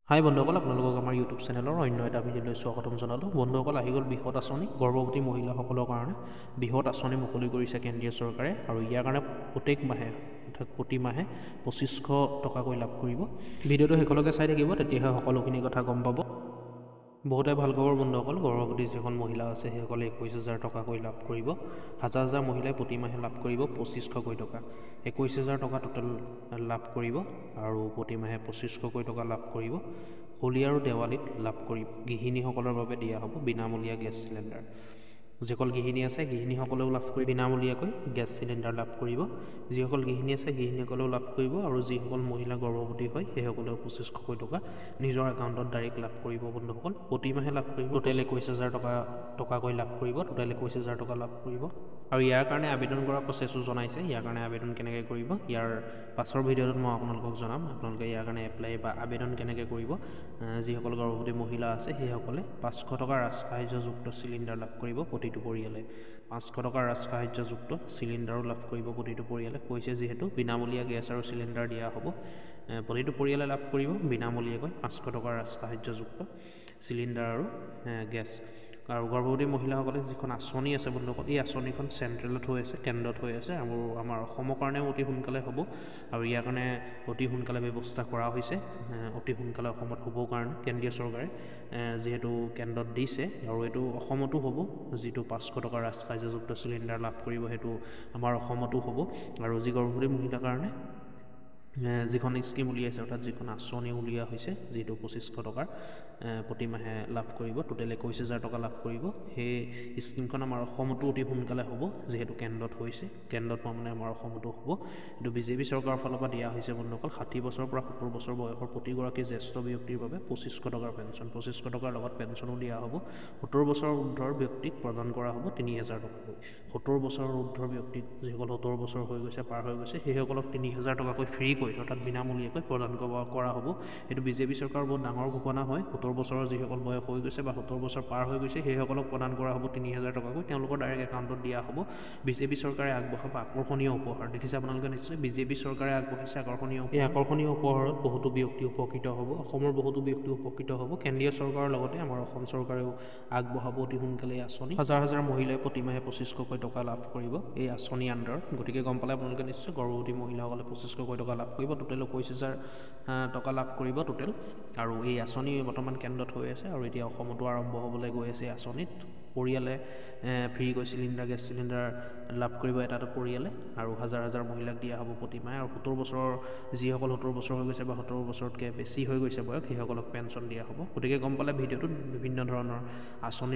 হাই বন্ধুসকল, আপোনালোকক আমাৰ ইউটিউব চেনেলৰ অন্য এটা ভিডিঅ'লৈ স্বাগতম জনালোঁ। বন্ধুসকল, আহি গ'ল বৃহৎ আঁচনি। গৰ্ভৱতী মহিলাসকলৰ কাৰণে বৃহৎ আঁচনি মুকলি কৰিছে কেন্দ্ৰীয় চৰকাৰে, আৰু ইয়াৰ কাৰণে প্ৰত্যেক মাহে অৰ্থাৎ প্ৰতি মাহে 2500 টকাকৈ লাভ কৰিব। ভিডিঅ'টো শেষলৈকে চাই থাকিব, তেতিয়াহে সকলোখিনি কথা গম পাব। বহুতে ভাল খবৰ বন্ধুসকল, গৰ্ভৱতী যিখন মহিলা আছে সেইসকলে 21,000 টকাকৈ লাভ কৰিব। হাজাৰ হাজাৰ মহিলাই প্ৰতিমাহে লাভ কৰিব 2500কৈ টকা। 21,000 টকা টোটেল লাভ কৰিব, আৰু প্ৰতিমাহে 2500কৈ টকা লাভ কৰিব। হোলী আৰু দেৱালীত লাভ কৰিব। গৃহিণীসকলৰ বাবে দিয়া হ'ব বিনামূলীয়া গেছ চিলিণ্ডাৰ। যিসকল গৃহিণী আছে গৃহিণীসকলেও লাভ কৰি বিনামূলীয়াকৈ গেছ চিলিণ্ডাৰ লাভ কৰিব। যিসকল গৃহিণী আছে গৃহিণীসকলেও লাভ কৰিব, আৰু যিসকল মহিলা গৰ্ভৱতী হয় সেইসকলেও 2500কৈ টকা নিজৰ একাউণ্টত ডাইৰেক্ট লাভ কৰিব বন্ধুসকল। প্ৰতিমাহে লাভ কৰিব টোটেল 21,000 টকাকৈ লাভ কৰিব। টোটেল 21,000 টকা লাভ কৰিব, আৰু ইয়াৰ কাৰণে আবেদন কৰাৰ প্ৰচেছো জনাইছে। ইয়াৰ কাৰণে আবেদন কেনেকৈ কৰিব ইয়াৰ পাছৰ ভিডিঅ'টোত মই আপোনালোকক জনাম। আপোনালোকে ইয়াৰ কাৰণে এপ্লাই বা আবেদন কেনেকৈ কৰিব। যিসকল গৰ্ভৱতী মহিলা আছে সেইসকলে 500 টকাৰ ৰাজসাহায্যযুক্ত চিলিণ্ডাৰ লাভ কৰিব প্ৰতিটো পৰিয়ালে। 500 টকাৰ ৰাজসাহায্যযুক্ত চিলিণ্ডাৰো লাভ কৰিব প্ৰতিটো পৰিয়ালে। কৈছে যিহেতু বিনামূলীয়া গেছ আৰু চিলিণ্ডাৰ দিয়া হ'ব, প্ৰতিটো পৰিয়ালে লাভ কৰিব বিনামূলীয়াকৈ 500 টকাৰ ৰাজসাহায্যযুক্ত চিলিণ্ডাৰ আৰু গেছ। আৰু গৰ্ভৱতী মহিলাসকলে যিখন আঁচনি আছে বন্ধুসকল, এই আঁচনিখন চেণ্ট্ৰেলত হৈ আছে, কেন্দ্ৰত হৈ আছে, আৰু আমাৰ অসমৰ কাৰণেও অতি সোনকালে হ'ব, আৰু ইয়াৰ কাৰণে অতি সোনকালে ব্যৱস্থা কৰা হৈছে। অতি সোনকালে অসমত হ'বৰ কাৰণে কেন্দ্ৰীয় চৰকাৰে যিহেতু কেন্দ্ৰত দিছে, আৰু এইটো অসমতো হ'ব। যিটো 500 টকাৰ ৰাজসাহায্যযুক্ত চিলিণ্ডাৰ লাভ কৰিব সেইটো আমাৰ অসমতো হ'ব। আৰু যি গৰ্ভৱতী মহিলাৰ কাৰণে যিখন স্কিম উলিয়াইছে, অৰ্থাৎ যিখন আঁচনি উলিওৱা হৈছে, যিটো 2500 টকাৰ প্ৰতিমাহে লাভ কৰিব, টোটেল 21,000 টকা লাভ কৰিব, সেই স্কিমখন আমাৰ অসমতো অতি সোনকালে হ'ব। যিহেতু কেন্দ্ৰত হৈছে, কেন্দ্ৰত মানে আমাৰ অসমতো হ'ব। এইটো বিজেপি চৰকাৰৰ ফালৰ পৰা দিয়া হৈছে বন্ধুসকল। 60 বছৰৰ পৰা 70 বছৰ বয়সৰ প্ৰতিগৰাকী জ্যেষ্ঠ ব্যক্তিৰ বাবে 2500 টকাৰ পেঞ্চন। 2500 টকাৰ লগত পেঞ্চনো দিয়া হ'ব। 70 বছৰৰ ঊৰ্ধৰ ব্যক্তিক প্ৰদান কৰা হ'ব 3,000 টকাকৈ। 70 বছৰৰ ঊৰ্ধৰ ব্যক্তিক, যিসকল 70 বছৰ হৈ গৈছে, পাৰ হৈ গৈছে, সেইসকলক 3,000 টকাকৈ ফ্ৰীকৈ অৰ্থাৎ বিনামূলীয়াকৈ প্ৰদান কৰা হ'ব। এইটো বিজেপি চৰকাৰৰ বহুত ডাঙৰ ঘোষণা হয়। 70 বছৰৰ যিসকল বয়স হৈ গৈছে বা 70 বছৰ পাৰ হৈ গৈছে সেইসকলক প্ৰদান কৰা হ'ব 3,000 টকাকৈ। তেওঁলোকৰ ডাইৰেক্ট একাউণ্টত দিয়া হ'ব। বিজেপি চৰকাৰে আগবঢ়াব আকৰ্ষণীয় উপহাৰ। দেখিছে আপোনালোকে নিশ্চয়, বিজেপি চৰকাৰে আগবঢ়াইছে আকৰ্ষণীয় উপহাৰ। এই আকৰ্ষণীয় উপহাৰত বহুতো ব্যক্তি উপকৃত হ'ব, অসমৰ বহুতো ব্যক্তি উপকৃত হ'ব। কেন্দ্ৰীয় চৰকাৰৰ লগতে আমাৰ অসম চৰকাৰেও আগবঢ়াব অতি সোনকালে এই আঁচনি। হাজাৰ হাজাৰ মহিলাই প্ৰতিমাহে 2500কৈ টকা লাভ কৰিব এই আঁচনি আণ্ডাৰত। গতিকে গম পালে আপোনালোকে নিশ্চয়, গৰ্ভৱতী মহিলাসকলে 2500কৈ টকা লাভ কৰিব, টোটেল 21,000 টকা লাভ কৰিব টোটেল। আৰু এই আঁচনি বৰ্তমান কেন্দ্ৰত হৈ আছে, আৰু এতিয়া অসমতো আৰম্ভ হ'বলৈ গৈ আছে। এই আঁচনিত পৰিয়ালে ফ্ৰীকৈ গেছ চিলিণ্ডাৰ লাভ কৰিব এটা পৰিয়ালে, আৰু হাজাৰ হাজাৰ মহিলাক দিয়া হ'ব প্ৰতিমাহে। আৰু 70 বছৰৰ যিসকল 70 বছৰ হৈ গৈছে বা 70 বছৰতকৈ বেছি হৈ গৈছে বয়স, সেইসকলক পেঞ্চন দিয়া হ'ব। গতিকে গম পালে ভিডিঅ'টোত বিভিন্ন ধৰণৰ আঁচনি